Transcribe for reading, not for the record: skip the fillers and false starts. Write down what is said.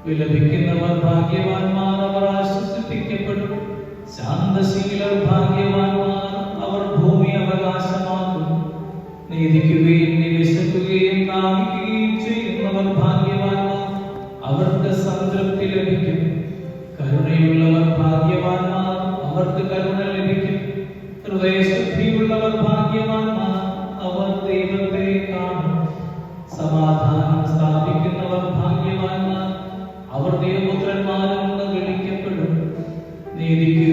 വിലപിക്കുന്നവർ ഭാഗ്യവാന്മാർ, അവർ ആശ്വസിപ്പിക്കപ്പെടും. ശാന്തശീലർ ഭാഗ്യവാന്മാർ, അവർ ഭൂമി അവകാശമാക്കും. നീതിക്കുകയും നിരസിക്കുകയും നാമിക്കുകയും ചെയ്യുന്നവർ ഭാഗ്യവാന്മാർ, അവർക്ക് സംതൃപ്തി ലഭിക്കും. കരുണയുള്ളവർ ഭാഗ്യവാന്മാർ, അവർക്ക് കരുണ ലഭിക്കും. ഹൃദയശുദ്ധിയുള്ളവർ ഭാഗ്യവാന്മാർ, അവർ ദൈവത്തെ കാണും. സമാധാനം സ്ഥാപിക്കുന്നവർ ഭാഗ്യവാന്മാർ, അവർ ദൈവപുത്രന്മാരെന്ന് വിളിക്കപ്പെടും. നീതിക്ക്